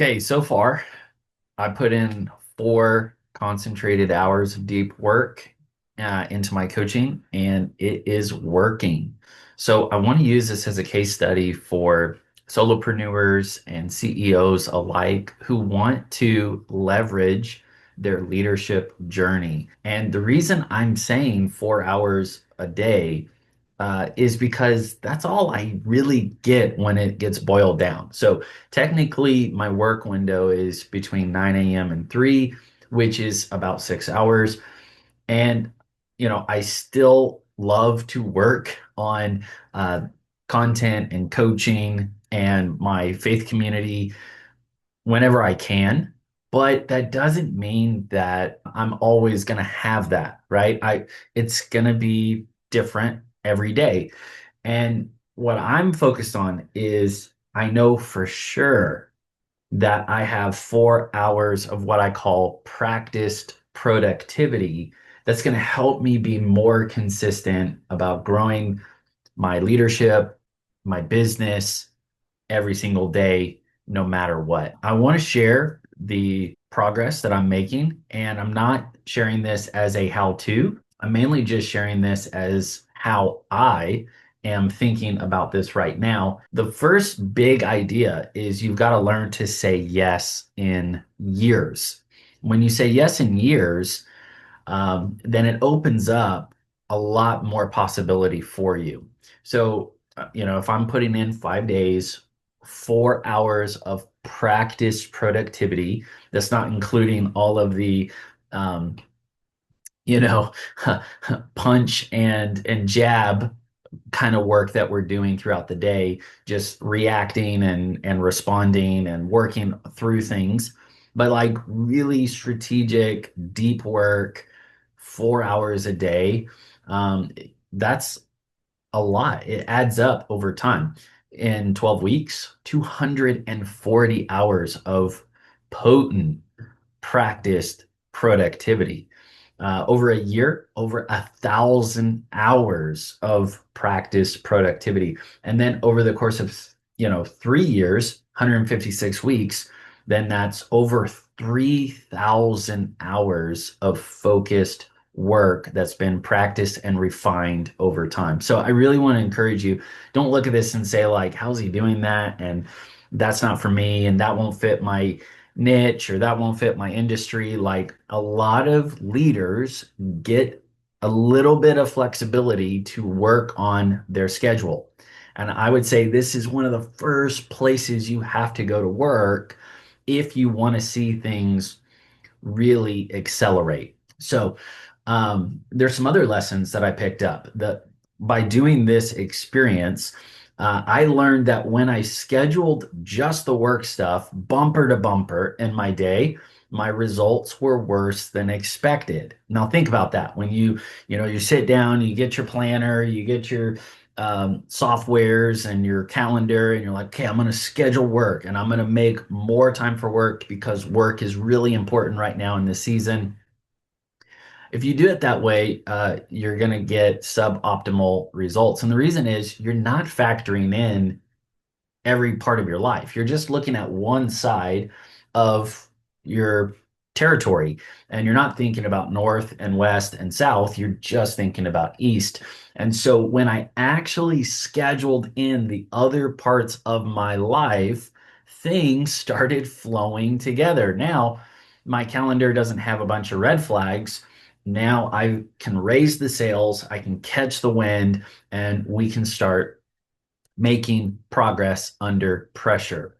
Okay, so far I put in 4 concentrated hours of deep work into my coaching, and it is working. So I want to use this as a case study for solopreneurs and CEOs alike who want to leverage their leadership journey. And the reason I'm saying 4 hours a day is because that's all I really get when it gets boiled down. So technically, my work window is between 9 a.m. and 3, which is about 6 hours. And, I still love to work on uh, content and coaching and my faith community whenever I can. But that doesn't mean that I'm always going to have that, right? It's going to be different every day. And what I'm focused on is I know for sure that I have 4 hours of what I call practiced productivity that's going to help me be more consistent about growing my leadership, my business every single day, no matter what. I want to share the progress that I'm making, and I'm not sharing this as a how to. I'm mainly just sharing this as how I am thinking about this right now. The first big idea is you've got to learn to say yes in years. When you say yes in years, then it opens up a lot more possibility for you. So, if I'm putting in 5 days, 4 hours of practice productivity, that's not including all of the, um, you know, punch and jab kind of work that we're doing throughout the day, just reacting and responding and working through things. But like really strategic, deep work, 4 hours a day, um, that's a lot. It adds up over time. In 12 weeks, 240 hours of potent practiced productivity. Over a year, over 1,000 hours of practice productivity. And then over the course of, 3 years, 156 weeks, then that's over 3,000 hours of focused work that's been practiced and refined over time. So I really want to encourage you, don't look at this and say like, how's he doing that? And that's not for me, and that won't fit my niche, or that won't fit my industry. Like a lot of leaders get a little bit of flexibility to work on their schedule. And I would say this is one of the first places you have to go to work if you want to see things really accelerate. So there's some other lessons that I picked up that by doing this experience, I learned that when I scheduled just the work stuff bumper to bumper in my day, my results were worse than expected. Now think about that. When you sit down, you get your planner, you get your softwares and your calendar, and you're like, okay, I'm going to schedule work and I'm going to make more time for work because work is really important right now in this season. If you do it that way, you're going to get suboptimal results. And the reason is you're not factoring in every part of your life. You're just looking at one side of your territory, and you're not thinking about north and west and south. You're just thinking about east. And so when I actually scheduled in the other parts of my life, things started flowing together. Now, my calendar doesn't have a bunch of red flags. Now I can raise the sails, I can catch the wind, and we can start making progress under pressure.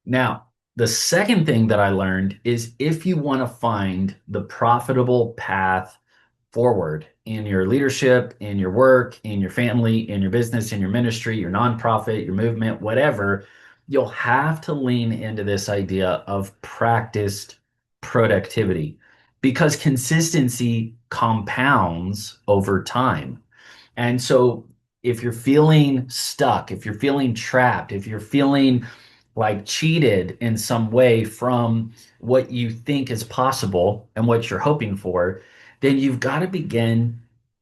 Now, the second thing that I learned is if you want to find the profitable path forward in your leadership, in your work, in your family, in your business, in your ministry, your nonprofit, your movement, whatever, you'll have to lean into this idea of practiced productivity because consistency compounds over time. And so if you're feeling stuck, if you're feeling trapped, if you're feeling like cheated in some way from what you think is possible and what you're hoping for, then you've got to begin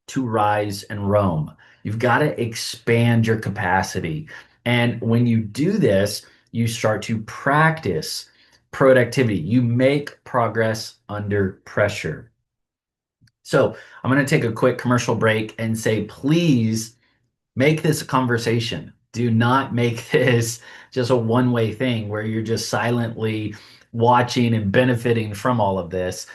to rise and roam. You've got to expand your capacity. And when you do this, you start to practice productivity. You make progress under pressure. So I'm going to take a quick commercial break and say, please make this a conversation. Do not make this just a one-way thing where you're just silently watching and benefiting from all of this.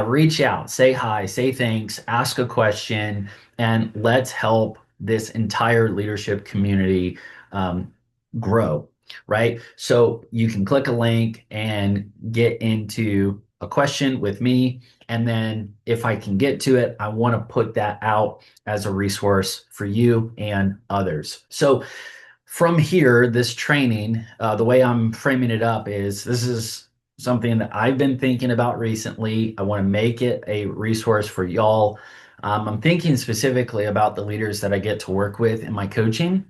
Reach out, say hi, say thanks, ask a question, and let's help this entire leadership community um, grow, right? So you can click a link and get into a question with me. And then if I can get to it, I want to put that out as a resource for you and others. So from here, this training, the way I'm framing it up is this is something that I've been thinking about recently. I want to make it a resource for y'all. I'm thinking specifically about the leaders that I get to work with in my coaching.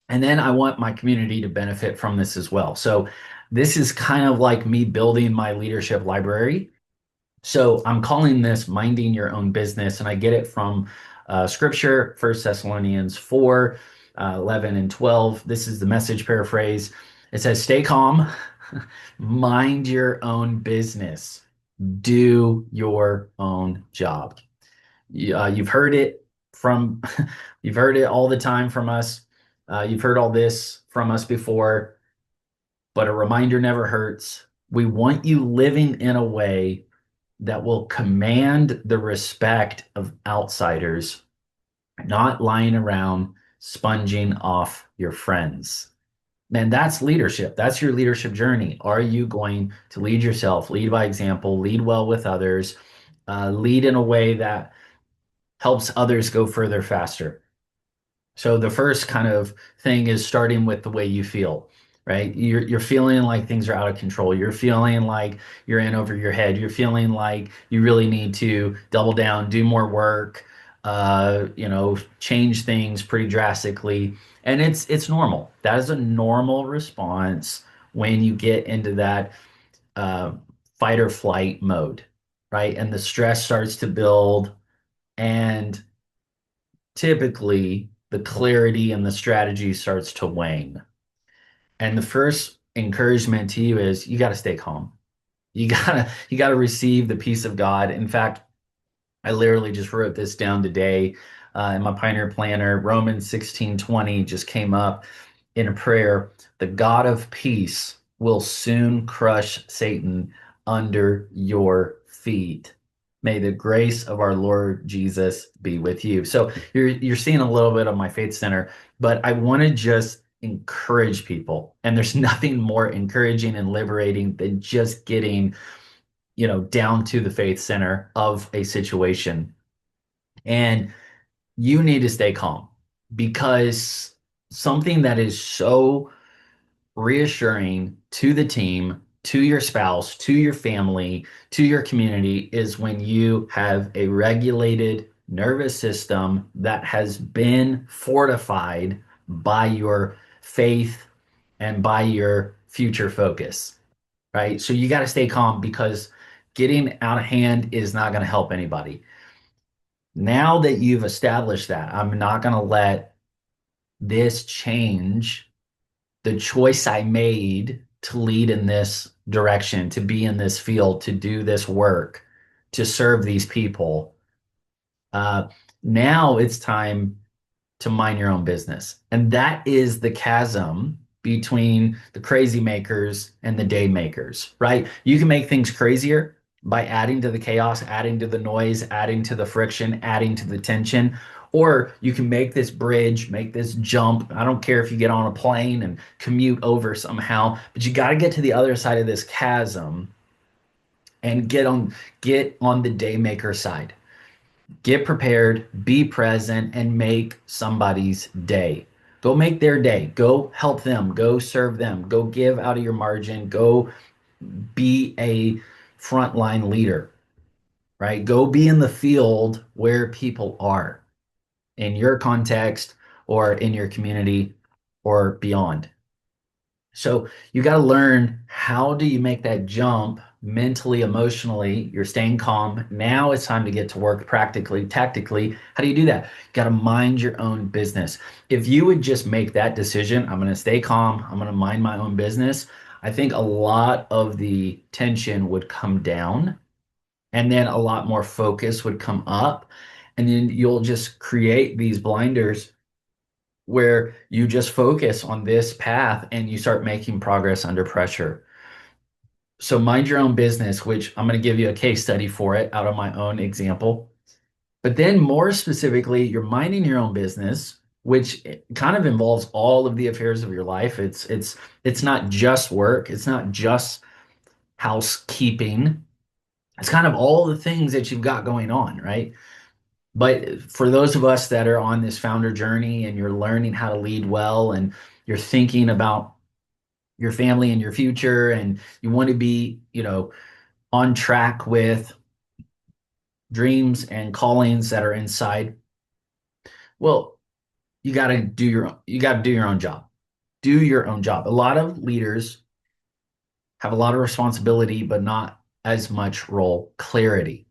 And then I want my community to benefit from this as well. So this is kind of like me building my leadership library. So I'm calling this minding your own business, and I get it from scripture, 1 Thessalonians 4, 11 and 12. This is the Message paraphrase. It says, stay calm, mind your own business, do your own job. You've heard it from, you've heard it all the time from us. You've heard all this from us before, but a reminder never hurts. We want you living in a way that will command the respect of outsiders, not lying around sponging off your friends. Man, that's leadership. That's your leadership journey. Are you going to lead yourself, lead by example, lead well with others, lead in a way that helps others go further faster? So the first kind of thing is starting with the way you feel, right? You're feeling like things are out of control. You're feeling like you're in over your head. You're feeling like you really need to double down, do more work, change things pretty drastically. And it's normal. That is a normal response when you get into that uh, fight or flight mode, right? And the stress starts to build, and typically the clarity and the strategy starts to wane. And the first encouragement to you is you got to stay calm. You gotta receive the peace of God. In fact, I literally just wrote this down today in my Pioneer Planner. Romans 16:20 just came up in a prayer. The God of peace will soon crush Satan under your feet. May the grace of our Lord Jesus be with you. So you're seeing a little bit of my faith center, but I want to just encourage people. And there's nothing more encouraging and liberating than just getting down to the faith center of a situation. And you need to stay calm because something that is so reassuring to the team, to your spouse, to your family, to your community is when you have a regulated nervous system that has been fortified by your faith and by your future focus, right? So you got to stay calm because getting out of hand is not going to help anybody. Now that you've established that, I'm not going to let this change the choice I made to lead in this direction, to be in this field, to do this work, to serve these people. Uh, Now it's time to mind your own business. And that is the chasm between the crazy makers and the day makers, right? You can make things crazier by adding to the chaos, adding to the noise, adding to the friction, adding to the tension. Or you can make this bridge, make this jump. I don't care if you get on a plane and commute over somehow, but you got to get to the other side of this chasm and get on the day maker side. Get prepared, be present, and make somebody's day. Go make their day. Go help them. Go serve them. Go give out of your margin. Go be a frontline leader, right? Go be in the field where people are in your context or in your community or beyond. So you got to learn, how do you make that jump mentally, emotionally? You're staying calm. Now it's time to get to work practically, tactically. How do you do that? You got to mind your own business. If you would just make that decision, I'm going to stay calm, I'm going to mind my own business, I think a lot of the tension would come down, and then a lot more focus would come up. And then you'll just create these blinders where you just focus on this path and you start making progress under pressure. So mind your own business, which I'm going to give you a case study for it out of my own example. But then more specifically, you're minding your own business, which kind of involves all of the affairs of your life. It's not just work, it's not just housekeeping. It's kind of all the things that you've got going on, right? But for those of us that are on this founder journey and you're learning how to lead well and you're thinking about your family and your future and you want to be, on track with dreams and callings that are inside, well, you got to do your own job. Do your own job. A lot of leaders have a lot of responsibility but not as much role clarity.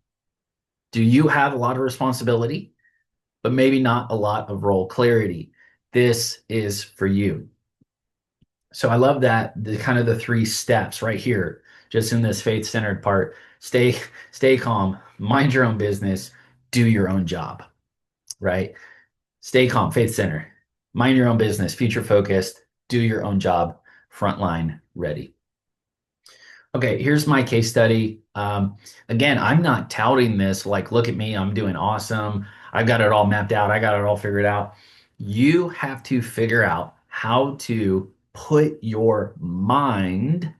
Do you have a lot of responsibility but maybe not a lot of role clarity? This is for you. So I love that, the kind of the three steps right here, just in this faith-centered part. Stay calm, mind your own business, do your own job, right? Stay calm, faith center, mind your own business, future focused, do your own job, frontline ready. Okay, here's my case study. Again, I'm not touting this like, look at me, I'm doing awesome. I've got it all mapped out. I got it all figured out. You have to figure out how to put your mind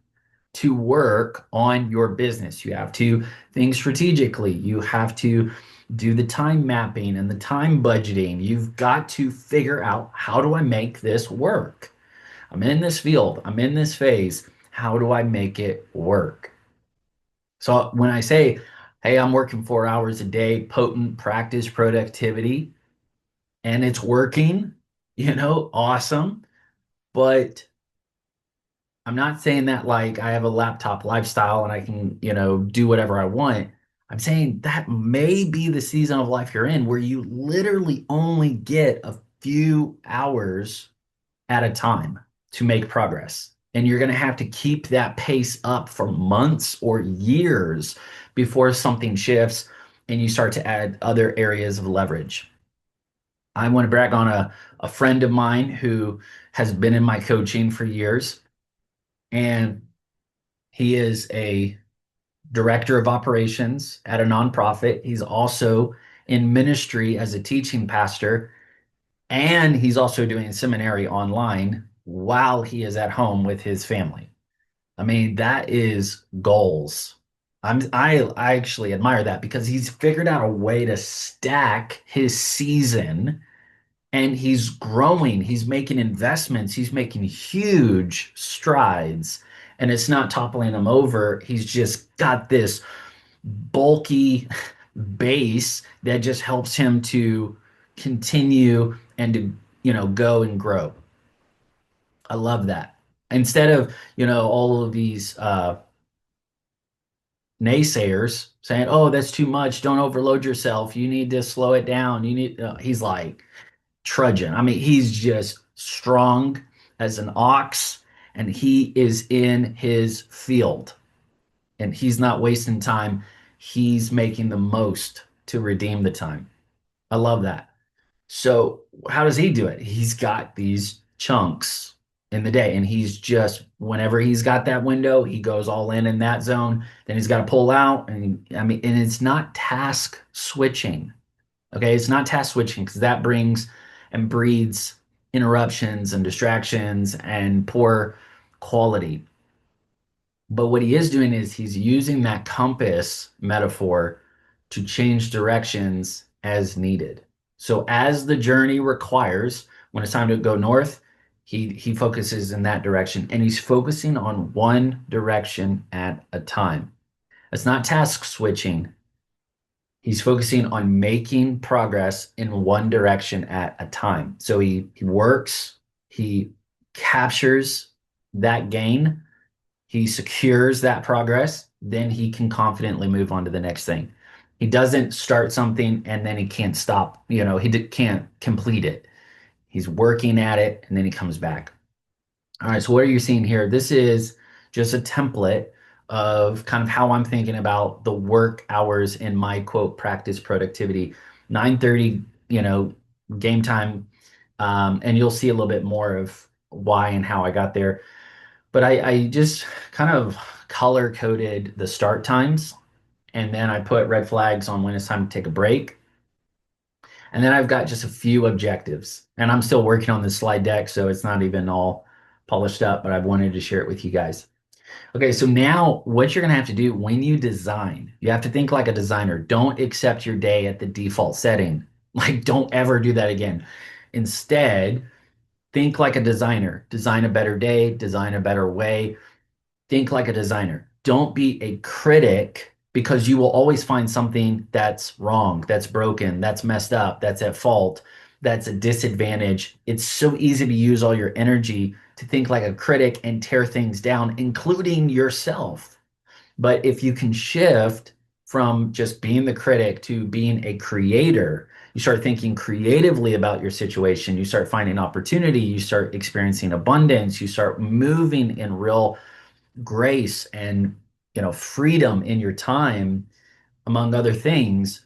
to work on your business. You have to think strategically. You have to do the time mapping and the time budgeting. You've got to figure out, how do I make this work? I'm in this field, I'm in this phase. How do I make it work? So when I say, hey, I'm working 4 hours a day, potent practice productivity, and it's working, awesome. But I'm not saying that like I have a laptop lifestyle and I can, do whatever I want. I'm saying that may be the season of life you're in where you literally only get a few hours at a time to make progress. And you're going to have to keep that pace up for months or years before something shifts and you start to add other areas of leverage. I want to brag on a friend of mine who has been in my coaching for years, and he is a director of operations at a nonprofit. He's also in ministry as a teaching pastor, and he's also doing seminary online while he is at home with his family. I mean, that is goals. I actually admire that because he's figured out a way to stack his season, and he's growing, he's making investments, he's making huge strides, and it's not toppling him over. He's just got this bulky base that just helps him to continue and to, go and grow. I love that. Instead of, all of these naysayers saying, "Oh, that's too much. Don't overload yourself. You need to slow it down. You need," he's like trudging. I mean, he's just strong as an ox, and he is in his field, and he's not wasting time. He's making the most to redeem the time. I love that. So how does he do it? He's got these chunks in the day, and he's just, whenever he's got that window, he goes all in that zone. Then he's got to pull out, and I mean, and it's not task switching. Okay, it's not task switching because that brings and breeds interruptions and distractions and poor quality. But what he is doing is he's using that compass metaphor to change directions as needed. So as the journey requires, when it's time to go north, he focuses in that direction, and he's focusing on one direction at a time. It's not task switching. He's focusing on making progress in one direction at a time. So he works, he captures that gain, he secures that progress, then he can confidently move on to the next thing. He doesn't start something and then he can't stop, can't complete it. He's working at it and then he comes back. All right, so what are you seeing here? This is just a template of kind of how I'm thinking about the work hours in my quote practice productivity. 9:30, game time, and you'll see a little bit more of why and how I got there. But I just kind of color coded the start times, and then I put red flags on when it's time to take a break. And then I've got just a few objectives. And I'm still working on this slide deck, so it's not even all polished up, but I wanted to share it with you guys. Okay, so now what you're going to have to do when you design, you have to think like a designer. Don't accept your day at the default setting. Like, don't ever do that again. Instead, think like a designer. Design a better day, design a better way. Think like a designer. Don't be a critic because you will always find something that's wrong, that's broken, that's messed up, that's at fault, that's a disadvantage. It's so easy to use all your energy to think like a critic and tear things down, including yourself. But if you can shift from just being the critic to being a creator, you start thinking creatively about your situation, you start finding opportunity, you start experiencing abundance, you start moving in real grace and freedom in your time, among other things.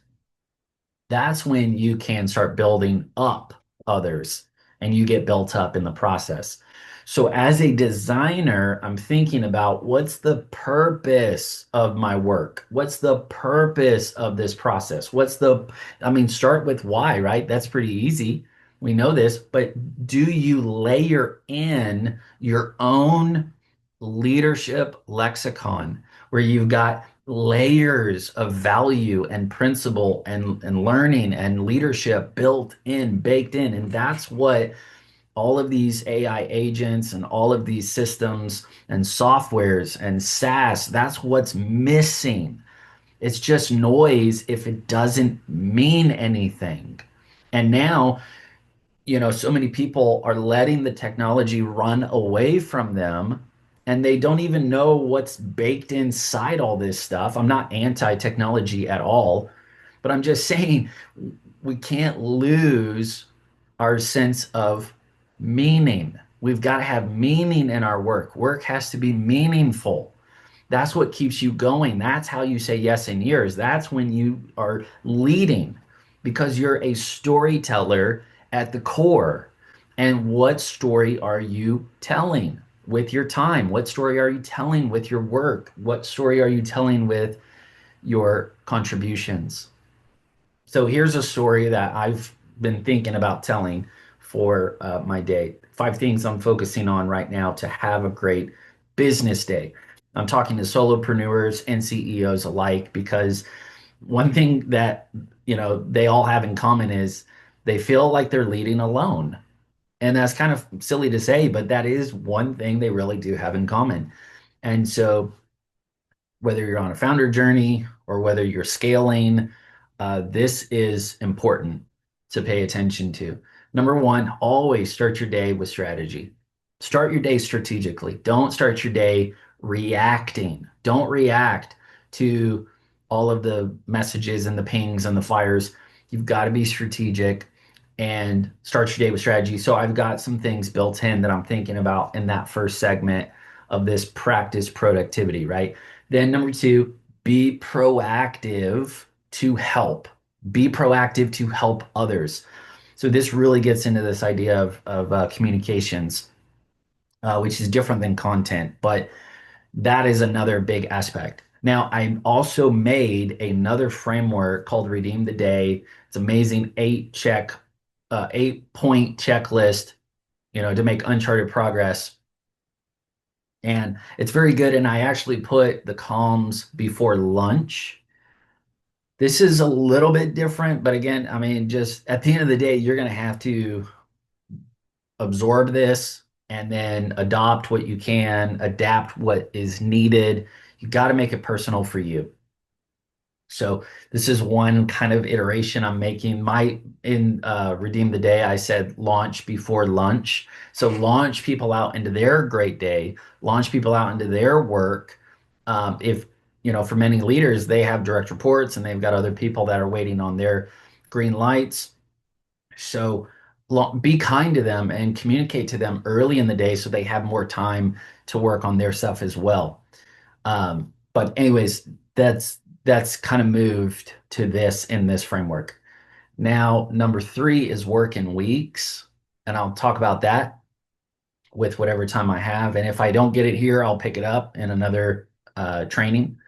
That's when you can start building up others and you get built up in the process. So, as a designer, I'm thinking about what's the purpose of my work? What's the purpose of this process? Start with why, right? That's pretty easy. We know this, but do you layer in your own leadership lexicon where you've got layers of value and principle and learning and leadership built in, baked in? And that's what all of these AI agents and all of these systems and softwares and SaaS, that's what's missing. It's just noise if it doesn't mean anything. And now, so many people are letting the technology run away from them and they don't even know what's baked inside all this stuff. I'm not anti-technology at all, but I'm just saying we can't lose our sense of meaning. We've got to have meaning in our work. Work has to be meaningful. That's what keeps you going. That's how you say yes in years. That's when you are leading because you're a storyteller at the core. And what story are you telling with your time? What story are you telling with your work? What story are you telling with your contributions? So here's a story that I've been thinking about telling for my day. 5 things I'm focusing on right now to have a great business day. I'm talking to solopreneurs and CEOs alike because one thing that they all have in common is they feel like they're leading alone. And that's kind of silly to say, but that is one thing they really do have in common. And so whether you're on a founder journey or whether you're scaling, this is important to pay attention to. Number one, always start your day with strategy. Start your day strategically. Don't start your day reacting. Don't react to all of the messages and the pings and the fires. You've got to be strategic and start your day with strategy. So I've got some things built in that I'm thinking about in that first segment of this practice productivity, right? Then number two, be proactive to help. Be proactive to help others. So this really gets into this idea of communications, which is different than content, but that is another big aspect. Now, I also made another framework called Redeem the Day. It's amazing 8 point checklist, to make uncharted progress. And it's very good. And I actually put the calms before lunch. This is a little bit different, but again, just at the end of the day, you're going to have to absorb this and then adopt what you can, adapt what is needed. You got to make it personal for you. So this is one kind of iteration I'm making. My in Redeem the Day, I said launch before lunch. So launch people out into their great day, launch people out into their work. If for many leaders, they have direct reports and they've got other people that are waiting on their green lights. So be kind to them and communicate to them early in the day so they have more time to work on their stuff as well. But anyways, that's kind of moved to this in this framework. Now, number three is work in weeks, and I'll talk about that with whatever time I have. And if I don't get it here, I'll pick it up in another training.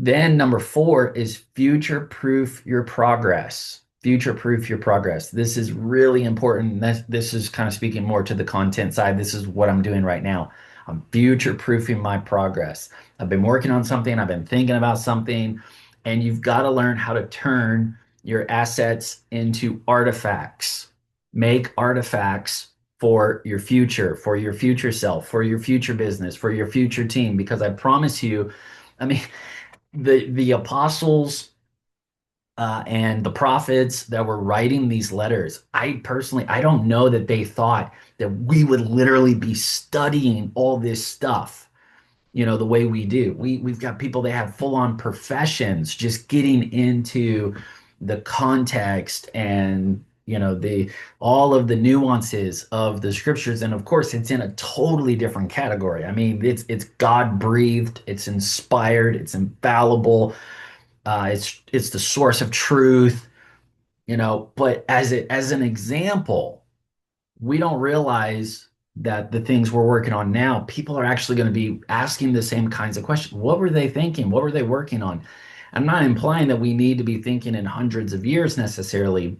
Then number four is future proof your progress. Future proof your progress. This is really important. This is kind of speaking more to the content side. This is what I'm doing right now. I'm future proofing my progress. I've been working on something, I've been thinking about something, and you've got to learn how to turn your assets into artifacts. Make artifacts for your future self, for your future business, for your future team, because I promise you, I mean, the apostles and the prophets that were writing these letters, I don't know that they thought that we would literally be studying all this stuff, the way we do. We've got people that have full-on professions just getting into the context and the all of the nuances of the scriptures. And of course, it's in a totally different category. I mean, it's God breathed, it's inspired, it's infallible, it's the source of truth, but as an example, we don't realize that the things we're working on now, people are actually going to be asking the same kinds of questions. What were they thinking? What were they working on? I'm not implying that we need to be thinking in hundreds of years necessarily,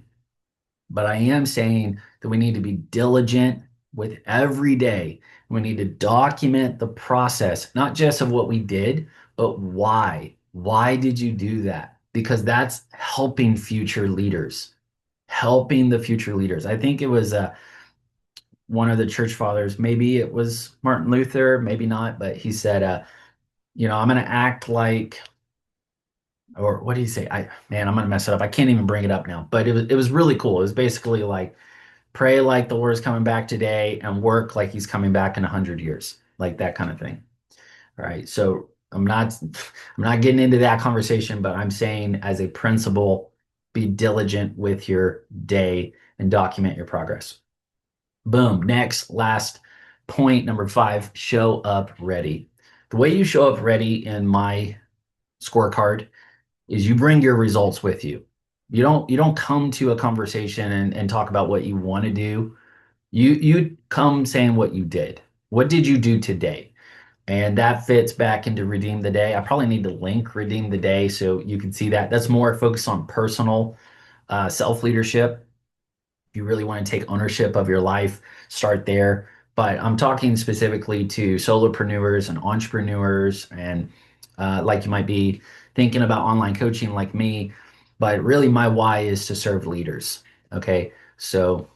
but I am saying that we need to be diligent with every day. We need to document the process, not just of what we did, but why. Why did you do that? Because that's helping future leaders, helping the future leaders. I think it was one of the church fathers, maybe it was Martin Luther, maybe not, but he said, I'm going to act like, or what did he say? I'm going to mess it up. I can't even bring it up now, but it was really cool. It was basically like, pray like the Lord's coming back today and work like he's coming back in 100 years, like that kind of thing. All right. So I'm not getting into that conversation, but I'm saying as a principle, be diligent with your day and document your progress. Boom. Next, last point, number five, show up ready. The way you show up ready in my scorecard is you bring your results with you. You don't come to a conversation and talk about what you want to do. You come saying what you did. What did you do today? And that fits back into Redeem the Day. I probably need to link Redeem the Day so you can see that. That's more focused on personal self leadership. If you really want to take ownership of your life, start there. But I'm talking specifically to solopreneurs and entrepreneurs, and like you might be thinking about online coaching like me. But really, my why is to serve leaders. Okay. So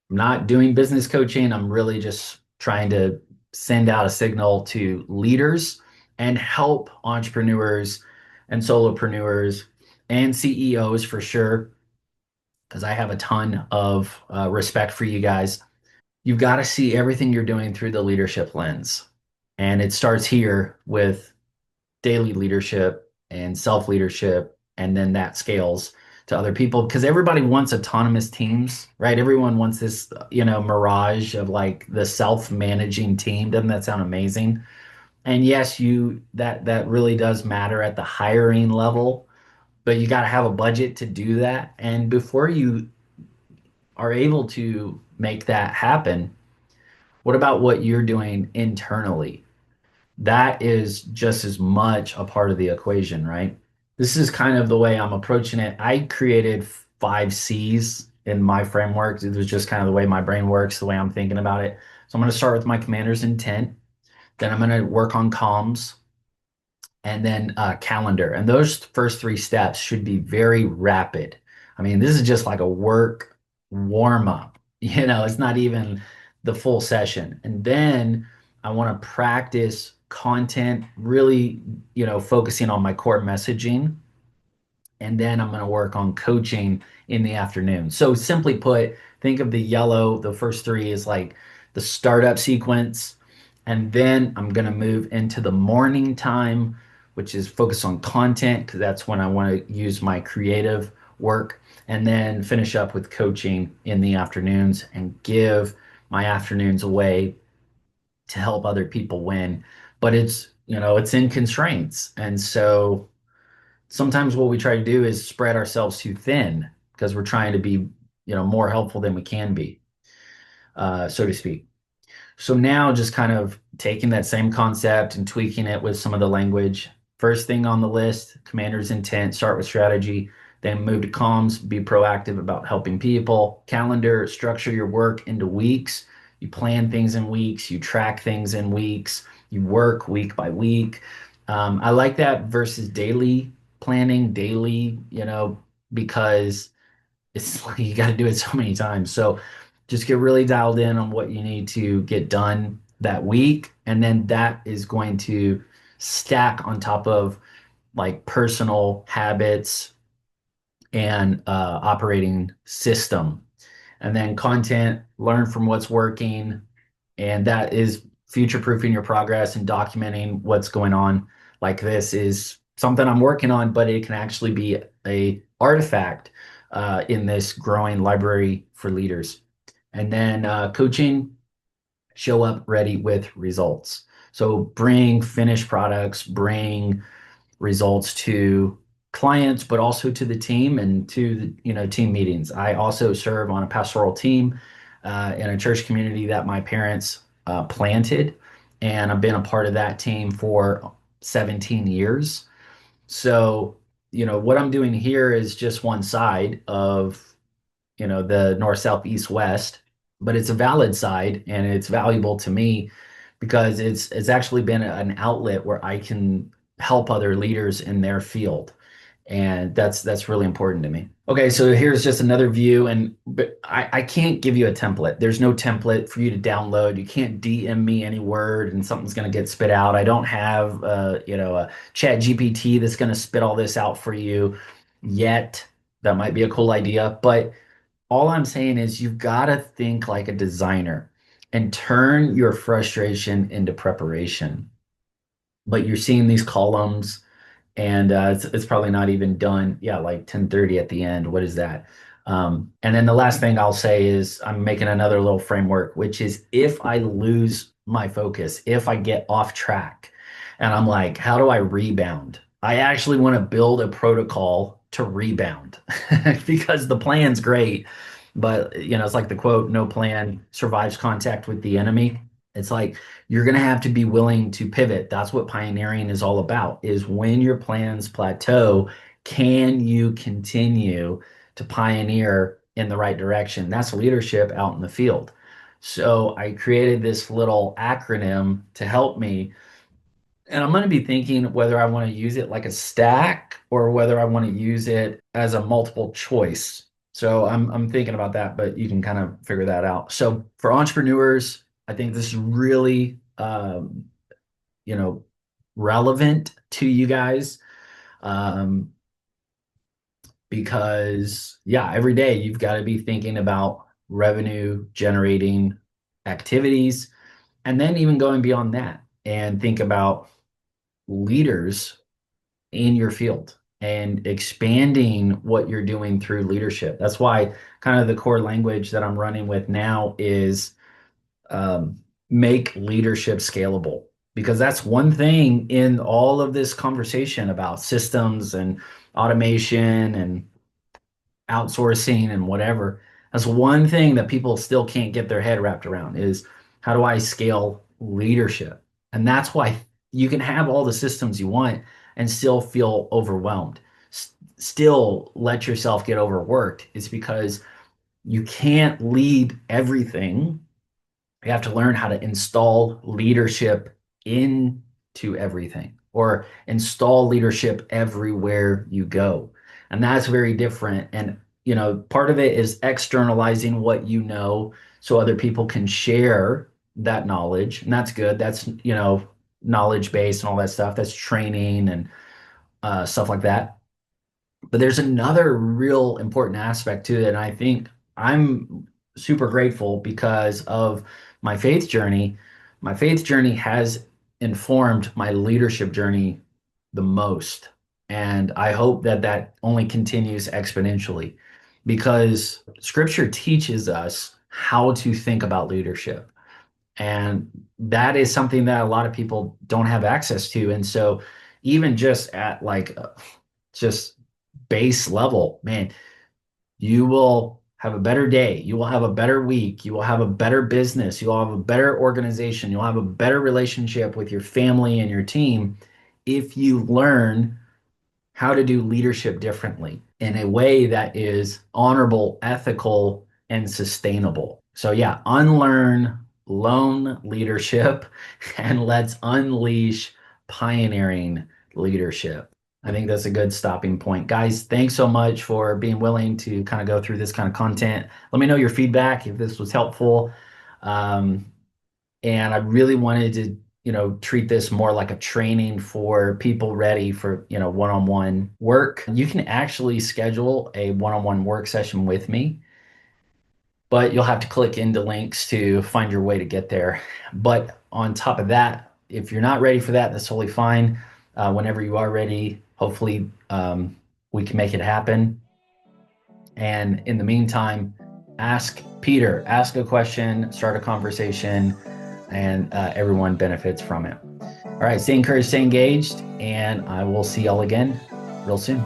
I'm not doing business coaching. I'm really just trying to send out a signal to leaders and help entrepreneurs and solopreneurs and CEOs for sure, because I have a ton of respect for you guys. You've got to see everything you're doing through the leadership lens. And it starts here with daily leadership and self leadership, and then that scales to other people because everybody wants autonomous teams, right? Everyone wants this, mirage of like the self-managing team. Doesn't that sound amazing? And yes, that really does matter at the hiring level, but you got to have a budget to do that. And before you are able to make that happen, what about what you're doing internally? That is just as much a part of the equation, right? This is kind of the way I'm approaching it. I created 5 C's in my framework. It was just kind of the way my brain works, the way I'm thinking about it. So I'm going to start with my commander's intent. Then I'm going to work on comms and then calendar. And those first 3 steps should be very rapid. I mean, this is just like a work warm up. It's not even the full session. And then I want to practice content, really, focusing on my core messaging. and then I'm going to work on coaching in the afternoon. So simply put, think of the yellow, the first three is like the startup sequence, and then I'm going to move into the morning time, which is focus on content because that's when I want to use my creative work, and then finish up with coaching in the afternoons and give my afternoons away to help other people win. But it's in constraints. And so sometimes what we try to do is spread ourselves too thin because we're trying to be, more helpful than we can be, so to speak. So now just kind of taking that same concept and tweaking it with some of the language. First thing on the list, commander's intent, start with strategy, then move to comms, be proactive about helping people. Calendar, structure your work into weeks. You plan things in weeks, you track things in weeks, you work week by week. I like that versus daily planning, daily, because it's like you got to do it so many times. So just get really dialed in on what you need to get done that week. And then that is going to stack on top of like personal habits and operating system. And then content, learn from what's working. And that is future proofing your progress and documenting what's going on. Like this is something I'm working on, but it can actually be a artifact in this growing library for leaders. And then coaching, show up ready with results. So bring finished products, bring results to clients, but also to the team and to the, team meetings. I also serve on a pastoral team in a church community that my parents planted, and I've been a part of that team for 17 years. So, what I'm doing here is just one side of, the north, south, east, west, but it's a valid side and it's valuable to me because it's actually been an outlet where I can help other leaders in their field. And that's really important to me. Okay, so here's just another view, and but I can't give you a template. There's no template for you to download. You can't DM me any word and something's going to get spit out. I don't have a chat GPT that's going to spit all this out for you yet. That might be a cool idea, but all I'm saying is you've got to think like a designer and turn your frustration into preparation. But you're seeing these columns and it's probably not even done. Yeah, like 10:30 at the end. What is that? And then the last thing I'll say is I'm making another little framework, which is if I lose my focus, if I get off track, and I'm like, how do I rebound? I actually want to build a protocol to rebound because the plan's great, but it's like the quote, no plan survives contact with the enemy. It's like you're going to have to be willing to pivot. That's what pioneering is all about, is when your plans plateau, can you continue to pioneer in the right direction? That's leadership out in the field. So I created this little acronym to help me. And I'm going to be thinking whether I want to use it like a stack or whether I want to use it as a multiple choice. So I'm thinking about that, but you can kind of figure that out. So for entrepreneurs, I think this is really you know relevant to you guys, um, because yeah, every day you've got to be thinking about revenue generating activities, and then even going beyond that and think about leaders in your field and expanding what you're doing through leadership. That's why kind of the core language that I'm running with now is um, make leadership scalable. Because that's one thing in all of this conversation about systems and automation and outsourcing and whatever. That's one thing that people still can't get their head wrapped around is how do I scale leadership? And that's why you can have all the systems you want and still feel overwhelmed. Still let yourself get overworked. It's because you can't lead everything. You have to learn how to install leadership into everything or install leadership everywhere you go. And that's very different. And, part of it is externalizing what you know so other people can share that knowledge. And that's good. That's, knowledge based and all that stuff. That's training and stuff like that. But there's another real important aspect to it. And I think I'm super grateful because of my faith journey. My faith journey has informed my leadership journey the most. And I hope that that only continues exponentially because scripture teaches us how to think about leadership. And that is something that a lot of people don't have access to. And so, even just at like just base level, man, you will have a better day. You will have a better week. You will have a better business. You will have a better organization. You'll have a better relationship with your family and your team if you learn how to do leadership differently in a way that is honorable, ethical, and sustainable. So, yeah, unlearn lone leadership and let's unleash pioneering leadership. I think that's a good stopping point. Guys, thanks so much for being willing to kind of go through this kind of content. Let me know your feedback if this was helpful. Um, and I really wanted to, treat this more like a training for people ready for, one-on-one work. You can actually schedule a one-on-one work session with me, but you'll have to click into links to find your way to get there. But on top of that, if you're not ready for that, that's totally fine. Whenever you are ready, hopefully we can make it happen. And in the meantime, ask Peter, ask a question, start a conversation, and everyone benefits from it. All right, stay encouraged, stay engaged, and I will see y'all again real soon.